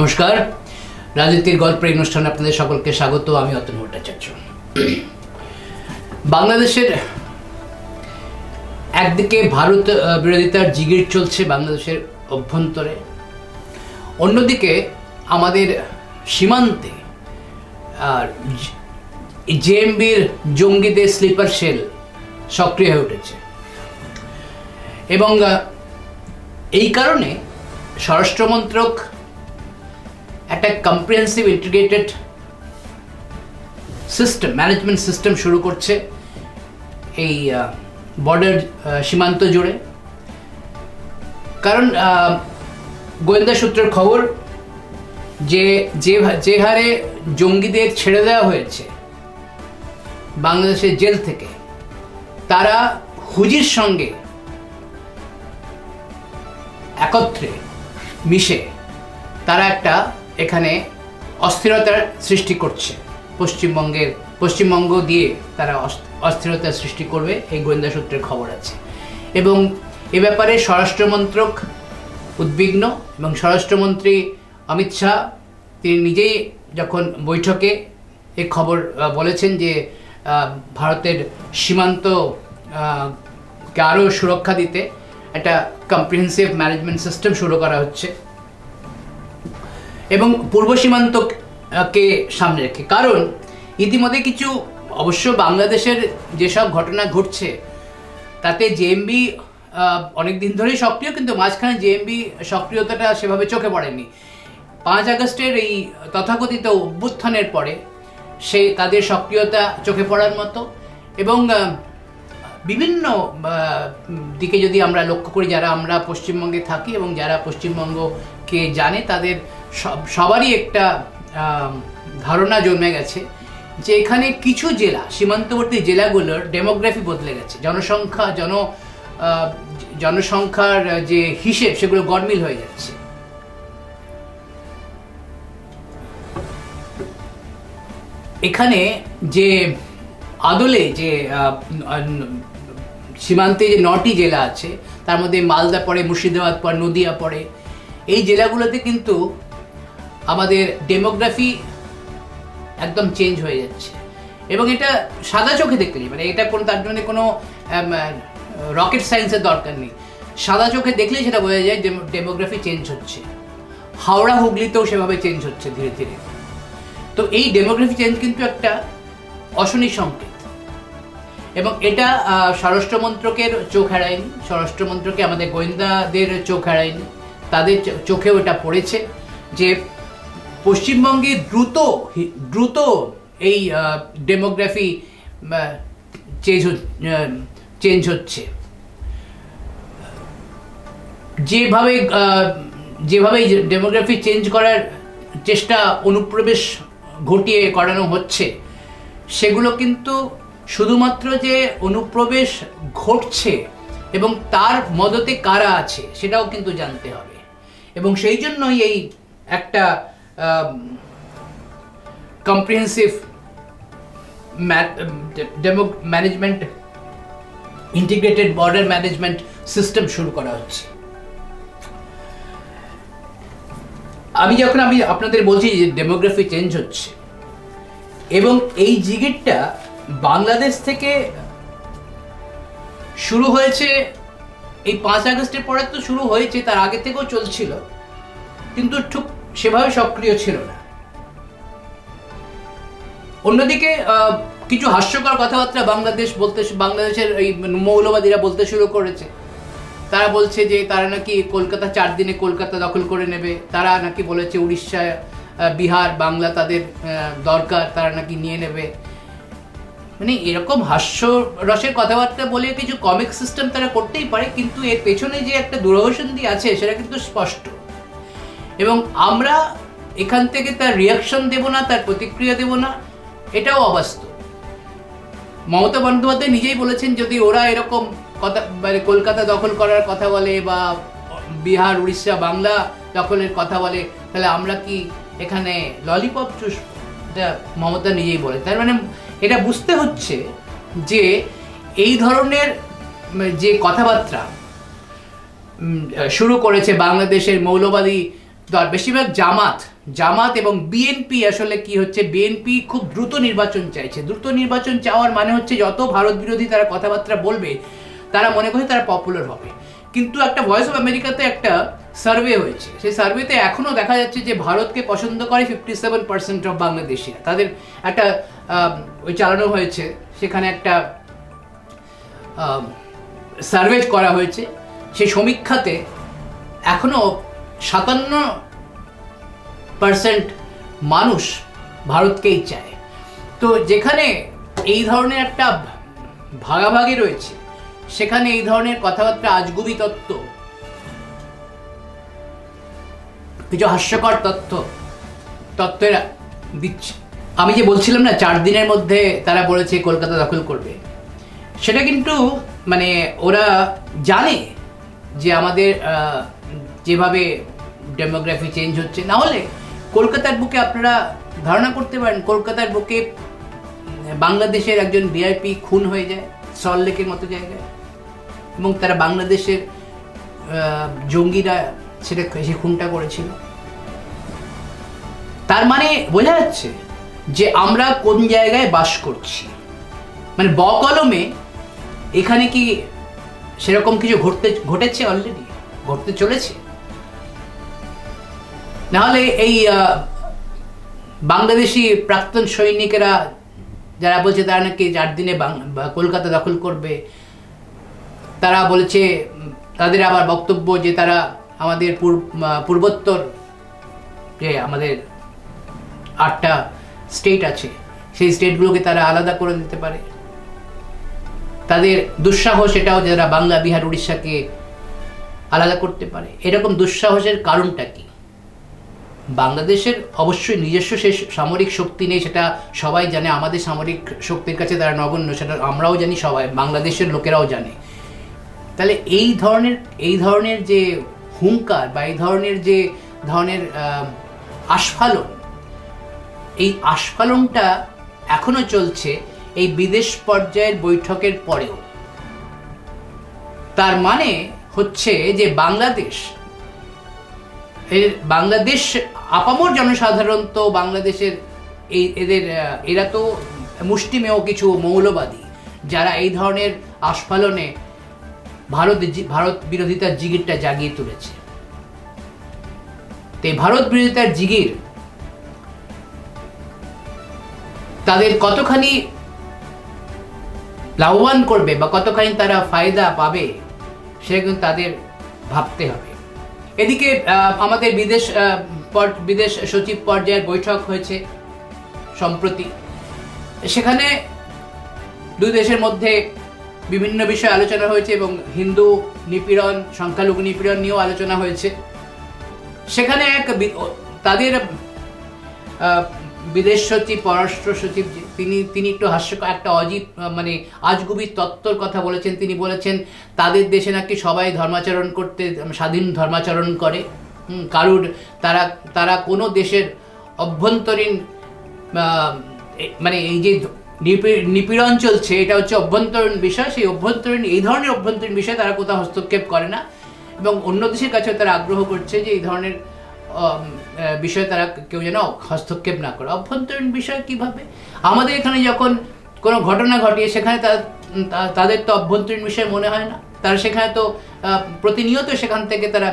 নমস্কার, রাজনীতির গল্পের অনুষ্ঠানে আপনাদের সকলকে স্বাগত। আমি অতনু ভট্টাচার্য। বাংলাদেশের একদিকে ভারত বিরোধিতার জিগির চলছে বাংলাদেশের অভ্যন্তরে, অন্যদিকে আমাদের সীমান্তে জেএমবির জঙ্গিদের স্লিপার সেল সক্রিয় হয়ে উঠেছে এবং এই কারণে স্বরাষ্ট্রমন্ত্রক একটা comprehensive integrated system, management system শুরু করছে এই বর্ডার সীমান্ত জুড়ে। কারণ গোয়েন্দা সূত্রের খবর যে হারে জঙ্গিদের ছেড়ে দেওয়া হয়েছে বাংলাদেশের জেল থেকে, তারা হুজির সঙ্গে একত্রে মিশে তারা একটা এখানে অস্থিরতার সৃষ্টি করছে। পশ্চিমবঙ্গ দিয়ে তারা অস্থিরতার সৃষ্টি করবে, এই গোয়েন্দা সূত্রের খবর আছে। এবং এ ব্যাপারে স্বরাষ্ট্রমন্ত্রক উদ্বিগ্ন এবং স্বরাষ্ট্রমন্ত্রী অমিত শাহ তিনি নিজেই যখন বৈঠকে এই খবর বলেছেন যে ভারতের সীমান্তকে আরও সুরক্ষা দিতে একটা কম্প্রিহেন্সিভ ম্যানেজমেন্ট সিস্টেম শুরু করা হচ্ছে এবং পূর্ব সীমান্তকে সামনে রেখে। কারণ ইতিমধ্যে কিছু অবশ্য বাংলাদেশের যেসব ঘটনা ঘটছে তাতে জেএমবি অনেক দিন ধরেই সক্রিয়, কিন্তু মাঝখানে জেএমবি সক্রিয়তাটা সেভাবে চোখে পড়েনি। 5 আগস্টের এই তথাকথিত অভ্যুত্থানের পরে তাদের সক্রিয়তা চোখে পড়ার মতো। এবং বিভিন্ন দিকে যদি আমরা লক্ষ্য করি, যারা আমরা পশ্চিমবঙ্গে থাকি এবং যারা পশ্চিমবঙ্গকে জানে, তাদের সবারই একটা ধারণা জন্মে গেছে যে এখানে কিছু জেলা, সীমান্তবর্তী জেলাগুলোর ডেমোগ্রাফি বদলে গেছে। জনসংখ্যার যে হিসেব সেগুলো গড়মিল হয়ে যাচ্ছে। এখানে যে আদলে যে সীমান্তে যে 9টি জেলা আছে, তার মধ্যে মালদা পড়ে, মুর্শিদাবাদ পড়ে, নদিয়া পড়ে। এই জেলাগুলোতে কিন্তু আমাদের ডেমোগ্রাফি একদম চেঞ্জ হয়ে যাচ্ছে এবং এটা সাদা চোখে দেখলেই, মানে এটা তার জন্য কোনো রকেট সায়েন্সের দরকার নেই। সাদা চোখে দেখলেই সেটা বোঝা যায় ডেমোগ্রাফি চেঞ্জ হচ্ছে। হাওড়া হুগলিতেও সেভাবে চেঞ্জ হচ্ছে ধীরে ধীরে। তো এই ডেমোগ্রাফি চেঞ্জ কিন্তু একটা অশনি সংকেত এবং এটা স্বরাষ্ট্রমন্ত্রকের চোখ এড়ায়নি, স্বরাষ্ট্রমন্ত্রকে আমাদের গোয়েন্দাদের চোখ এড়ায়নি। তাদের চোখেও এটা পড়েছে যে পশ্চিমবঙ্গে দ্রুত এই ডেমোগ্রাফি চেঞ্জ হচ্ছে। যেভাবে ডেমোগ্রাফি চেঞ্জ করার চেষ্টা, অনুপ্রবেশ ঘটিয়ে করানো হচ্ছে, সেগুলো কিন্তু শুধুমাত্র যে অনুপ্রবেশ ঘটছে এবং তার মদতে কারা আছে সেটাও কিন্তু জানতে হবে। এবং সেই জন্যই এই একটা comprehensive management, integrated border management system শুরু করা হচ্ছে। আমি আপনাদের বলছি যে ডেমোগ্রাফি চেঞ্জ হচ্ছে এবং এই জিগিরটা বাংলাদেশ থেকে শুরু হয়েছে। এই 5 আগস্টের পরে তো শুরু হয়েছে, তার আগে থেকেও চলছিল, কিন্তু ঠিক সেভাবে সক্রিয় ছিল না। অন্যদিকে কিছু হাস্যকর কথাবার্তা বাংলাদেশের এই মৌলবাদীরা বলতে শুরু করেছে। তারা বলছে যে তারা নাকি 4 দিনে কলকাতা দখল করে নেবে। তারা নাকি বলেছে উড়িষ্যা, বিহার, বাংলা তাদের দরকার, তারা নাকি নিয়ে নেবে। মানে এরকম হাস্যরসের কথাবার্তা বলে কিছু কমিক সিস্টেম তারা করতেই পারে, কিন্তু এর পেছনে যে একটা দুরভিসন্ধি আছে সেটা কিন্তু স্পষ্ট। এবং আমরা এখান থেকে তার রিয়াকশন দেব না, তার প্রতিক্রিয়া দেব না, এটাও অবাস্তব। মমতা বন্দ্যোপাধ্যায় নিজেই বলেছেন, যদি ওরা এরকম কথা, মানে কলকাতা দখল করার কথা বলে বা বিহার, উড়িষ্যা, বাংলা দখলের কথা বলে, তাহলে আমরা কি এখানে ললিপপ চুষব? এটা মমতা নিজেই বলে। তার মানে এটা বুঝতে হচ্ছে যে এই ধরনের যে কথাবার্তা শুরু করেছে বাংলাদেশের মৌলবাদী দল, বেশিরভাগ জামাত এবং বিএনপি আসলে কি হচ্ছে, বিএনপি খুব দ্রুত নির্বাচন চাইছে। দ্রুত নির্বাচন চাওয়ার মানে হচ্ছে যত ভারত বিরোধী তারা কথাবার্তা বলবে তারা মনে করে তারা পপুলার হবে। কিন্তু একটা ভয়েস অফ আমেরিকাতে একটা সার্ভে হয়েছে, সেই সার্ভেতে এখনও দেখা যাচ্ছে যে ভারতকে পছন্দ করে 57% অফ বাংলাদেশিরা। তাদের একটা ওই চালানো হয়েছে, সেখানে একটা সার্ভে করা হয়েছে, সেই সমীক্ষাতে এখনও 57% মানুষ ভারতকেই চায়। তো যেখানে এই ধরনের একটা ভাগাভাগি রয়েছে, সেখানে এই ধরনের কথাবার্তা, আজগুবি কিছু হাস্যকর তত্ত্বেরা দিচ্ছে। আমি যে বলছিলাম না 4 দিনের মধ্যে তারা বলেছে কলকাতা দখল করবে, সেটা কিন্তু মানে ওরা জানে যে আমাদের যেভাবে ডেমোগ্রাফি চেঞ্জ হচ্ছে, না হলে কলকাতার বুকে আপনারা ধারণা করতে পারেন কলকাতার বুকে বাংলাদেশের একজন ভিআইপি খুন হয়ে যায় সল্টলেকের মতো জায়গায়, এবং তারা বাংলাদেশের জঙ্গিরা সেই খুনটা করেছিল। তার মানে বোঝা যাচ্ছে যে আমরা কোন জায়গায় বাস করছি। মানে বকলমে এখানে কি সেরকম কিছু ঘটেছে, অলরেডি ঘটতে চলেছে। নাহলে এই বাংলাদেশি প্রাক্তন সৈনিকেরা যারা বলছে তারা নাকি 4 দিনে কলকাতা দখল করবে, তারা বলেছে, তাদের আবার বক্তব্য যে তারা আমাদের পূর্বোত্তর যে আমাদের 8টা স্টেট আছে, সেই স্টেটগুলোকে তারা আলাদা করে দিতে পারে। তাদের দুঃসাহস এটাও যারা বাংলা, বিহার, উড়িষ্যাকে আলাদা করতে পারে। এরকম দুঃসাহসের কারণটা কি? বাংলাদেশের অবশ্যই নিজস্ব সে সামরিক শক্তি নেই, সেটা সবাই জানে। আমাদের সামরিক শক্তির কাছে তারা নগণ্য, সেটা আমরাও জানি, সবাই বাংলাদেশের লোকেরাও জানে। তাহলে এই ধরনের যে হুঙ্কার বা এই ধরনের যে আস্ফালন, এই আস্ফালনটা এখনো চলছে এই বিদেশ পর্যায়ের বৈঠকের পরেও। তার মানে হচ্ছে যে বাংলাদেশ আপামর জনসাধারণ তো বাংলাদেশের এরা তো মুষ্টিমেয় কিছু মৌলবাদী, যারা এই ধরনের আস্ফালনে ভারত বিরোধিতার জিগিরটা জাগিয়ে তুলেছে। তো এই ভারত বিরোধিতার জিগির তাদের কতখানি লাভবান করবে বা কতখানি তারা ফায়দা পাবে, সেটা কিন্তু তাদের ভাবতে হবে। এদিকে আমাদের বিদেশ সচিব পর্যায়ের বৈঠক হয়েছে সম্প্রতি। সেখানে দুই দেশের মধ্যে বিভিন্ন বিষয়ে আলোচনা হয়েছে এবং হিন্দু নিপীড়ন, সংখ্যালঘু নিপীড়ন নিয়েও আলোচনা হয়েছে। সেখানে তাদের বিদেশ সচিব, পররাষ্ট্র সচিব, তিনি একটু হাস্যকর একটা মানে আজগুবি তত্ত্বর কথা বলেছেন। তিনি বলেছেন তাদের দেশে নাকি সবাই ধর্মাচরণ করতে স্বাধীন ধর্মাচরণ করে, কারুর তারা কোনো দেশের অভ্যন্তরীণ মানে এই যে নিপীড়ন চলছে, এটা হচ্ছে অভ্যন্তরীণ বিষয়। সেই এই ধরনের অভ্যন্তরীণ বিষয়ে তারা কোথাও হস্তক্ষেপ করে না, এবং অন্য দেশের কাছে তারা আগ্রহ করছে যে এই ধরনের বিষয়ে তারা কেউ যেন হস্তক্ষেপ না করে। অভ্যন্তরীণ বিষয় কিভাবে? আমাদের এখানে যখন কোনো ঘটনা ঘটিয়ে সেখানে তাদের তো অভ্যন্তরীণ বিষয় মনে হয় না। তারা সেখানে তো প্রতিনিয়ত সেখান থেকে তারা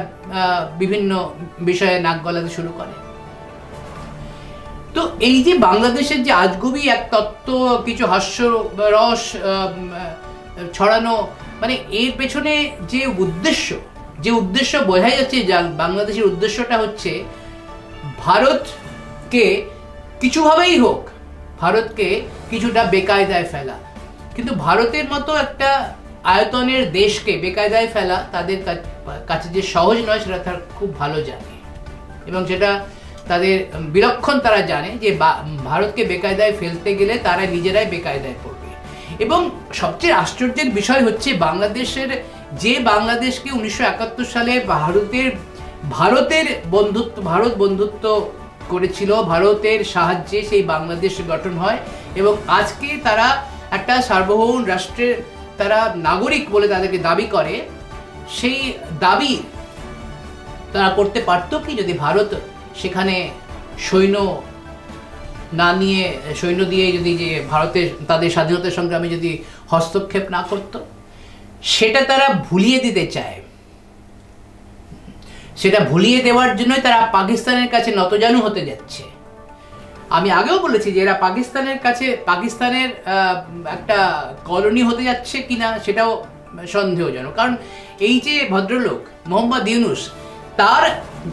বিভিন্ন বিষয়ে নাক গলাতে শুরু করে। তো এই যে বাংলাদেশের যে আজগুবি এক তত্ত্ব, কিছু হাস্যরস ছড়ানো, মানে এর পেছনে যে উদ্দেশ্য বোঝাই যাচ্ছে, বাংলাদেশের উদ্দেশ্যটা হচ্ছে ভারতকে কিছুভাবেই হোক, ভারতকে কিছুটা বেকায়দায় ফেলা। কিন্তু ভারতের মতো একটা আয়তনের দেশকে বেকায়দায় ফেলা তাদের কাছে যে সহজ নয়, সেটা তারা খুব ভালো জানে, এবং সেটা তাদের বিলক্ষণ তারা জানে যে ভারতকে বেকায়দায় ফেলতে গেলে তারা নিজেরাই বেকায়দায় পড়বে। এবং সবচেয়ে আশ্চর্যের বিষয় হচ্ছে বাংলাদেশকে 1971 সালে ভারত বন্ধুত্ব করেছিল, ভারতের সাহায্যে সেই বাংলাদেশ গঠন হয়, এবং আজকে তারা একটা সার্বভৌম রাষ্ট্রের তারা নাগরিক বলে তাদেরকে দাবি করে। সেই দাবি তারা করতে পারতো কি যদি ভারত সেখানে সৈন্য না নিয়ে, সৈন্য দিয়ে যদি যে ভারতের তাদের স্বাধীনতা সংগ্রামে যদি হস্তক্ষেপ না করত? সেটা তারা ভুলিয়ে দিতে চায়। সেটা ভুলিয়ে দেওয়ার জন্যই তারা পাকিস্তানের কাছে নতজানু হতে যাচ্ছে। আমি আগেও বলেছি যে এরা পাকিস্তানের কাছে, পাকিস্তানের একটা কলোনি হতে যাচ্ছে কিনা সেটাও সন্দেহজনক। কারণ এই যে ভদ্রলোক মোহাম্মদ ইউনূস, তার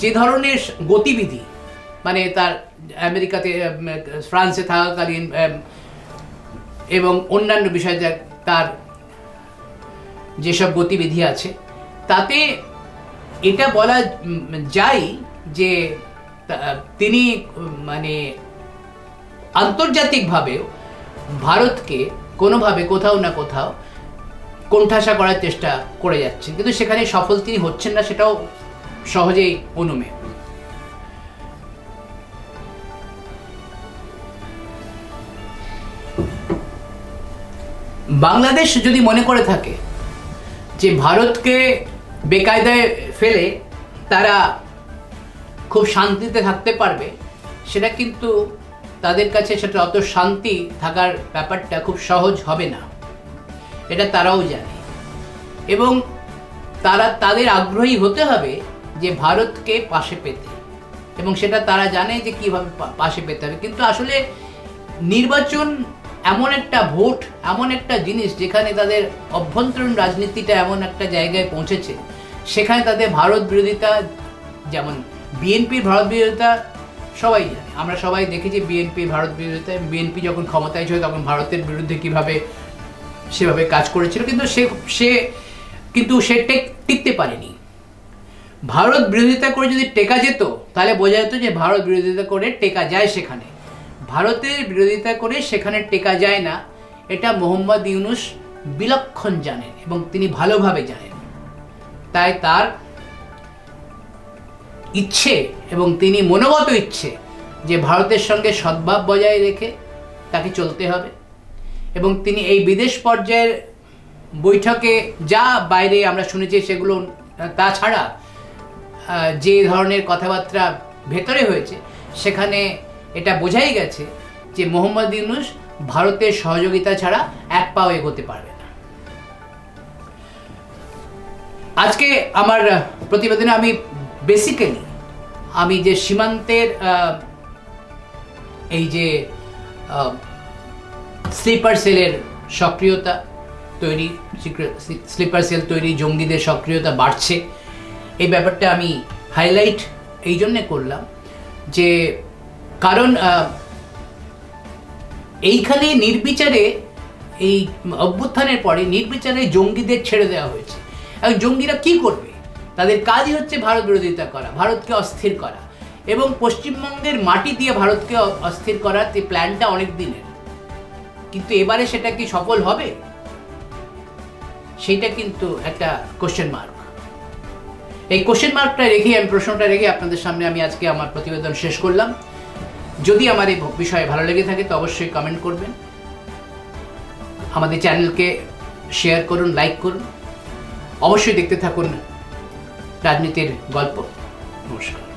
যে ধরনের গতিবিধি, মানে তার আমেরিকাতে, ফ্রান্সে থাকাকালীন এবং অন্যান্য বিষয়ে তার যেসব গতিবিধি আছে, তাতে এটা বলা যায় যে তিনি মানে আন্তর্জাতিকভাবেও ভারতকে কোনোভাবে কোথাও না কোথাও কোণঠাসা করার চেষ্টা করে যাচ্ছেন, কিন্তু সেখানে সফল তিনি হচ্ছেন না, সেটাও সহজেই অনুমেয়। বাংলাদেশ যদি মনে করে থাকে যে ভারতকে বেকায়দায় ফেলে তারা খুব শান্তিতে থাকতে পারবে, সেটা কিন্তু তাদের কাছে সেটা অত শান্তি থাকার ব্যাপারটা খুব সহজ হবে না, এটা তারাও জানে। এবং তাদের আগ্রহী হতে হবে যে ভারতকে পাশে পেতে, এবং সেটা তারা জানে যে কিভাবে পাশে পেতে হবে। কিন্তু আসলে নির্বাচন এমন একটা ভোট, এমন একটা জিনিস যেখানে তাদের অভ্যন্তরীণ রাজনীতিটা এমন একটা জায়গায় পৌঁছেছে, সেখানে তাদের ভারত বিরোধিতা, যেমন বিএনপির ভারত বিরোধিতা সবাই জানে, আমরা সবাই দেখেছি বিএনপির ভারত বিরোধিতা। বিএনপি যখন ক্ষমতায় ছিল তখন ভারতের বিরুদ্ধে কিভাবে সেভাবে কাজ করেছিল, কিন্তু সে টিকতে পারেনি। ভারত বিরোধিতা করে যদি টেকা যেত তাহলে বোঝা যেত যে ভারত বিরোধিতা করে টেকা যায় সেখানে। ভারতের বিরোধিতা করে সেখানে টেকা যায় না, এটা মোহাম্মদ ইউনূস বিলক্ষণ জানেন এবং তিনি ভালোভাবে জানেন। তাই তার ইচ্ছে এবং তিনি মনোগত ইচ্ছে যে ভারতের সঙ্গে সদ্ভাব বজায় রেখে তাকে চলতে হবে। এবং তিনি এই বিদেশ পর্যায়ের বৈঠকে যা বাইরে আমরা শুনেছি সেগুলো, তাছাড়া যে ধরনের কথাবার্তা ভেতরে হয়েছে, সেখানে এটা বোঝাই গেছে যে মোহাম্মদ ইউনূস ভারতের সহযোগিতা ছাড়া এক পাও এগোতে পারবে না। আজকে আমার প্রতিবেদনে আমি বেসিক্যালি যে সীমান্তের এই যে স্লিপার সেলের সক্রিয়তা তৈরি, স্লিপার সেল তৈরি, জঙ্গিদের সক্রিয়তা বাড়ছে, এই ব্যাপারটা আমি হাইলাইট এই জন্যে করলাম যে কারণ এইখানে নির্বিচারে, এই অভ্যুত্থানের পরে নির্বিচারে জঙ্গিদের ছেড়ে দেওয়া হয়েছে। এবং জঙ্গিরা কি করবে? তাদের কাজই হচ্ছে ভারত বিরোধিতা করা, ভারতকে অস্থির করা, এবং পশ্চিমবঙ্গের মাটি দিয়ে ভারতকে অস্থির করার এই প্ল্যানটা অনেক দিনের। কিন্তু এবারে সেটা কি সফল হবে? সেইটা কিন্তু একটা কোশ্চেন মার্ক। এই কোশ্চেন মার্কটা রেখে, আমি প্রশ্নটা রেখে আপনাদের সামনে আমি আজকে আমার প্রতিবেদন শেষ করলাম। যদি আমার এই বিষয়ে ভালো লেগে থাকে তো অবশ্যই কমেন্ট করবেন, আমাদের চ্যানেলকে শেয়ার করুন, লাইক করুন, অবশ্যই দেখতে থাকুন রাজনীতির গল্প। নমস্কার।